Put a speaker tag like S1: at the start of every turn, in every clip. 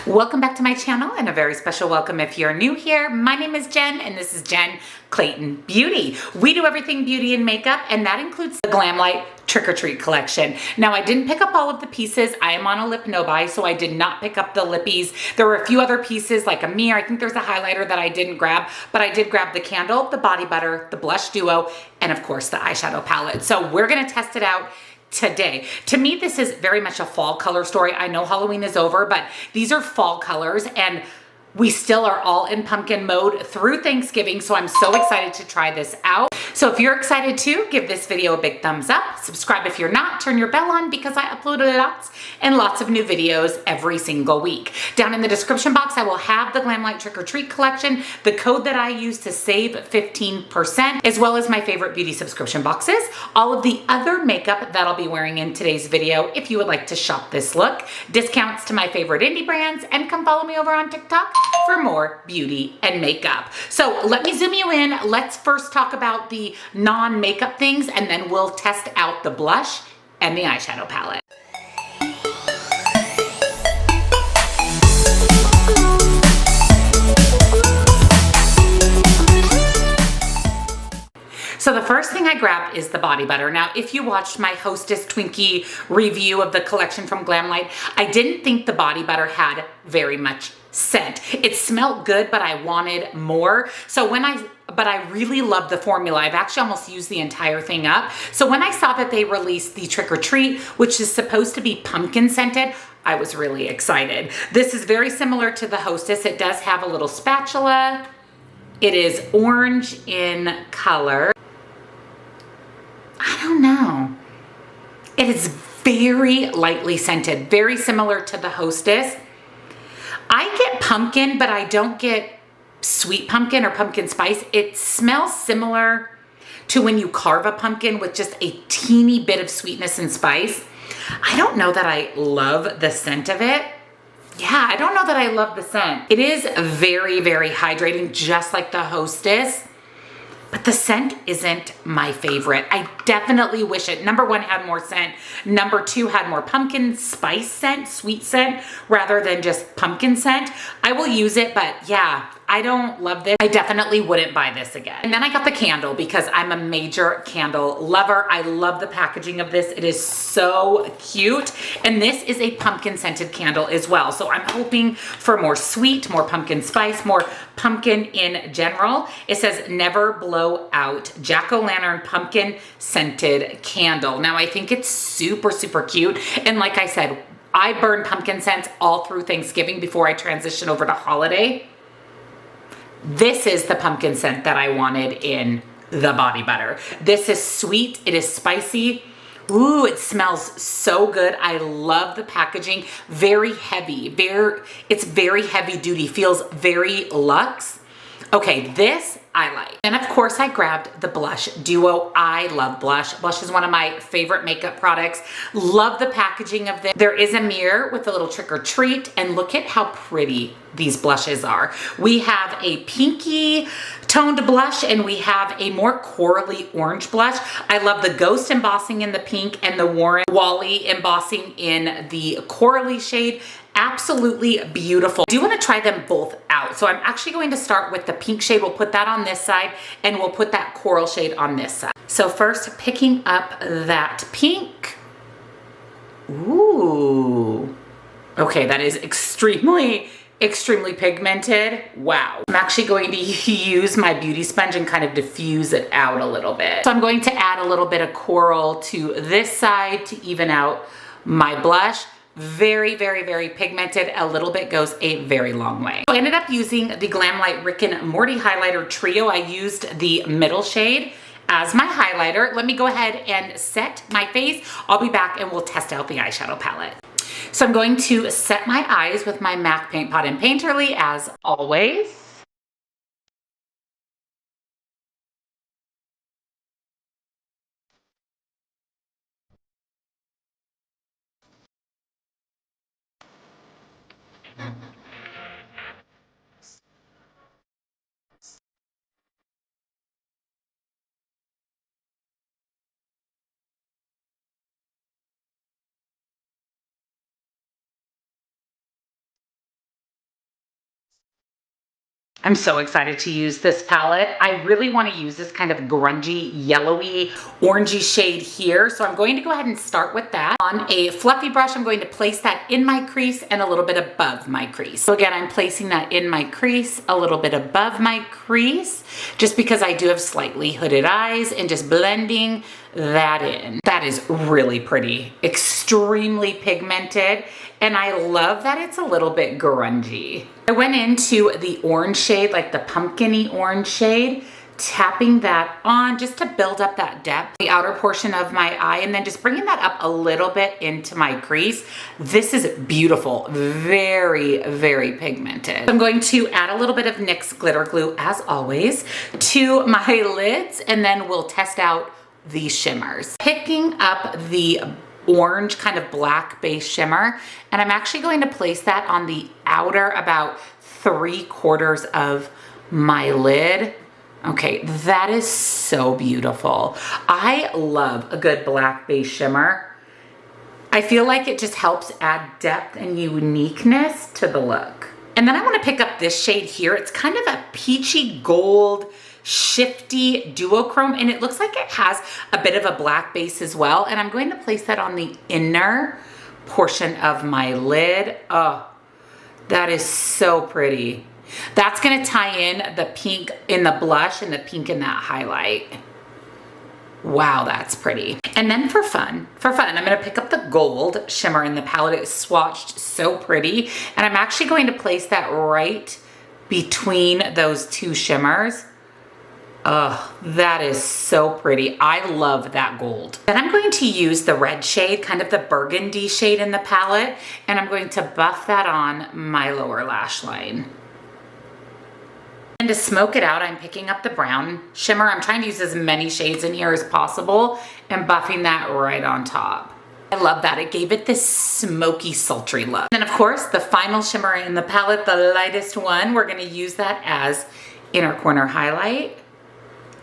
S1: Welcome back to my channel and a very special welcome if you're new here. My name is Jen and this is Jen Clayton Beauty. We do everything beauty and makeup, and that includes the Glamlite Trick R Treat collection. Now, I didn't pick up all of the pieces. I am on a lip no buy, so I did not pick up the lippies. There were a few other pieces like a mirror. I think there's a highlighter that I didn't grab, but I did grab the candle, the body butter, the blush duo, and of course the eyeshadow palette. So we're gonna test it out today. To me, this is very much a fall color story. I know Halloween is over, but these are fall colors and we still are all in pumpkin mode through Thanksgiving, so I'm so excited to try this out. So if you're excited too, give this video a big thumbs up. Subscribe if you're not, turn your bell on because I upload lots and lots of new videos every single week. Down in the description box, I will have the Glamlite Trick R Treat collection, the code that I use to save 15%, as well as my favorite beauty subscription boxes, all of the other makeup that I'll be wearing in today's video if you would like to shop this look, discounts to my favorite indie brands, and come follow me over on TikTok for more beauty and makeup. So let me zoom you in. Let's first talk about the non-makeup things and then we'll test out the blush and the eyeshadow palette. So the first thing I grabbed is the body butter. Now, if you watched my Hostess Twinkie review of the collection from Glamlite, I didn't think the body butter had very much scent. It smelled good, but I wanted more. But I really love the formula. I've actually almost used the entire thing up. So when I saw that they released the Trick R Treat, which is supposed to be pumpkin scented, I was really excited. This is very similar to the Hostess. It does have a little spatula. It is orange in color. I don't know. It is very lightly scented, very similar to the Hostess. I get pumpkin, but I don't get sweet pumpkin or pumpkin spice. It smells similar to when you carve a pumpkin with just a teeny bit of sweetness and spice. I don't know that I love the scent of it. Yeah, I don't know that I love the scent. It is very, very hydrating, just like the Hostess. But the scent isn't my favorite. I definitely wish it, number one, had more scent. Number two, had more pumpkin spice scent, sweet scent, rather than just pumpkin scent. I will use it, but yeah, I don't love this. I definitely wouldn't buy this again. And then I got the candle because I'm a major candle lover. I love the packaging of this. It is so cute. And this is a pumpkin scented candle as well. So I'm hoping for more sweet, more pumpkin spice, more pumpkin in general. It says never blow out jack-o'-lantern pumpkin scented candle. Now I think it's super, super cute. And like I said, I burn pumpkin scents all through Thanksgiving before I transition over to holiday. This is the pumpkin scent that I wanted in the body butter. This is sweet, it is spicy. Ooh, it smells so good. I love the packaging. Very heavy, it's very heavy duty, feels very luxe. Okay, this I like. And of course I grabbed the blush duo. I love blush. Blush is one of my favorite makeup products. Love the packaging of this. There is a mirror with a little Trick R Treat, and look at how pretty these blushes are. We have a pinky toned blush and we have a more corally orange blush. I love the ghost embossing in the pink and the Warren Wally embossing in the corally shade. Absolutely beautiful. I do want to try them both out. So I'm actually going to start with the pink shade. We'll put that on this side and we'll put that coral shade on this side. So first, picking up that pink. Ooh. Okay, that is extremely pigmented. Wow. I'm actually going to use my beauty sponge and kind of diffuse it out a little bit. So I'm going to add a little bit of coral to this side to even out my blush. Very, very, very pigmented. A little bit goes a very long way. So I ended up using the Glamlite Rick and Morty highlighter trio. I used the middle shade as my highlighter. Let me go ahead and set my face. I'll be back and we'll test out the eyeshadow palette. So I'm going to set my eyes with my MAC Paint Pot and Painterly as always. I'm so excited to use this palette. I really want to use this kind of grungy, yellowy, orangey shade here. So I'm going to go ahead and start with that. On a fluffy brush, I'm going to place that in my crease and a little bit above my crease. So again, I'm placing that in my crease, a little bit above my crease, just because I do have slightly hooded eyes, and just blending that in. That is really pretty, extremely pigmented, and I love that it's a little bit grungy. I went into the orange shade, like the pumpkin-y orange shade, tapping that on just to build up that depth, the outer portion of my eye, and then just bringing that up a little bit into my crease. This is beautiful, very, very pigmented. I'm going to add a little bit of NYX glitter glue, as always, to my lids, and then we'll test out these shimmers. Picking up the orange kind of black base shimmer, and I'm actually going to place that on the outer about 3/4 of my lid. Okay, that is so beautiful. I love a good black base shimmer. I feel like it just helps add depth and uniqueness to the look. And then I want to pick up this shade here. It's kind of a peachy gold, shifty duochrome, and it looks like it has a bit of a black base as well. And I'm going to place that on the inner portion of my lid. Oh, that is so pretty. That's gonna tie in the pink in the blush and the pink in that highlight. Wow, that's pretty. And then for fun, I'm gonna pick up the gold shimmer in the palette. It's swatched so pretty. And I'm actually going to place that right between those two shimmers. Oh, that is so pretty. I love that gold. Then I'm going to use the red shade, kind of the burgundy shade in the palette, and I'm going to buff that on my lower lash line. And to smoke it out, I'm picking up the brown shimmer. I'm trying to use as many shades in here as possible and buffing that right on top. I love that. It gave it this smoky, sultry look. And of course, the final shimmer in the palette, the lightest one, we're gonna use that as inner corner highlight.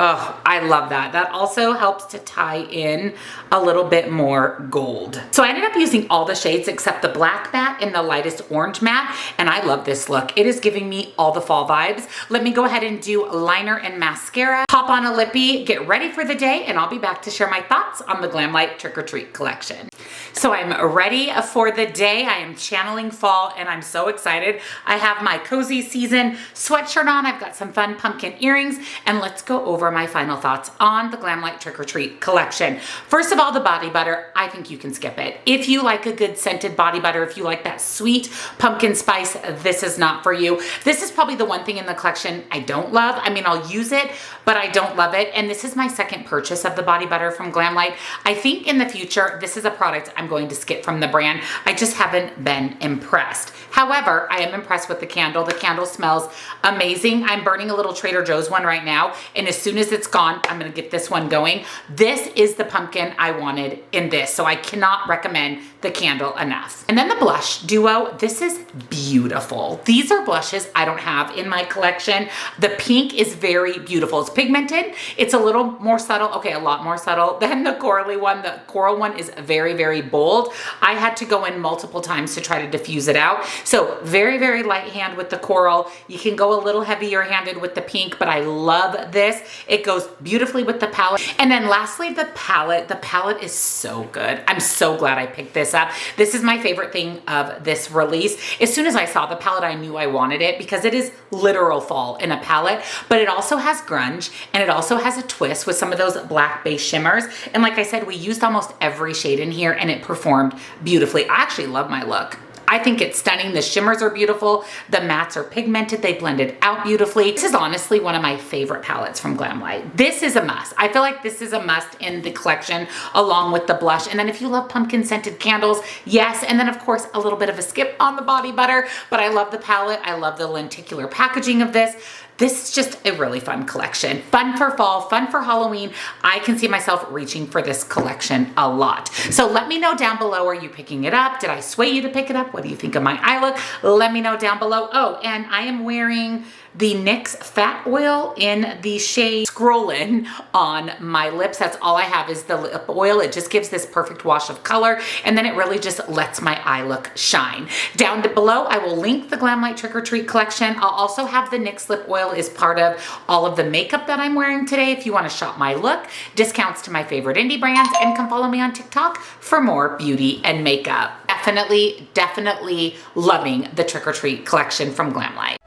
S1: Oh, I love that. That also helps to tie in a little bit more gold. So I ended up using all the shades except the black matte and the lightest orange matte, and I love this look. It is giving me all the fall vibes. Let me go ahead and do liner and mascara, pop on a lippy, get ready for the day, and I'll be back to share my thoughts on the Glamlite Trick R Treat collection. So I'm ready for the day. I am channeling fall, and I'm so excited. I have my cozy season sweatshirt on. I've got some fun pumpkin earrings, and let's go over my final thoughts on the Glamlite Trick R Treat collection. First of all, the body butter, I think you can skip it. If you like a good scented body butter, if you like that sweet pumpkin spice, this is not for you. This is probably the one thing in the collection I don't love. I mean, I'll use it, but I don't love it. And this is my second purchase of the body butter from Glamlite. I think in the future, this is a product I'm going to skip from the brand. I just haven't been impressed. However, I am impressed with the candle. The candle smells amazing. I'm burning a little Trader Joe's one right now, and as soon as it's gone, I'm gonna get this one going. This is the pumpkin I wanted in this, so I cannot recommend the candle enough. And then the blush duo, this is beautiful. These are blushes I don't have in my collection. The pink is very beautiful. It's pigmented. It's a little more subtle, okay, a lot more subtle than the corally one. The coral one is very, very bold. I had to go in multiple times to try to diffuse it out. So very, very light hand with the coral. You can go a little heavier handed with the pink, but I love this. It goes beautifully with the palette. And then lastly, the palette. The palette is so good. I'm so glad I picked this up. This is my favorite thing of this release. As soon as I saw the palette, I knew I wanted it because it is literal fall in a palette, but it also has grunge and it also has a twist with some of those black base shimmers. And like I said, we used almost every shade in here and it performed beautifully. I actually love my look. I think it's stunning. The shimmers are beautiful. The mattes are pigmented. They blended out beautifully. This is honestly one of my favorite palettes from Glamlite. This is a must. I feel like this is a must in the collection along with the blush. And then if you love pumpkin scented candles, yes. And then of course, a little bit of a skip on the body butter, but I love the palette. I love the lenticular packaging of this. this is just a really fun collection. Fun for fall, fun for Halloween. I can see myself reaching for this collection a lot. So let me know down below, are you picking it up? Did I sway you to pick it up? What do you think of my eye look? Let me know down below. Oh, and I am wearing the NYX Fat Oil in the shade Scrollin' on my lips. That's all I have is the lip oil. It just gives this perfect wash of color, and then it really just lets my eye look shine. Down below, I will link the Glamlite Trick or Treat collection. I'll also have the NYX lip oil as part of all of the makeup that I'm wearing today if you want to shop my look, discounts to my favorite indie brands, and come follow me on TikTok for more beauty and makeup. Definitely loving the Trick or Treat collection from Glamlite.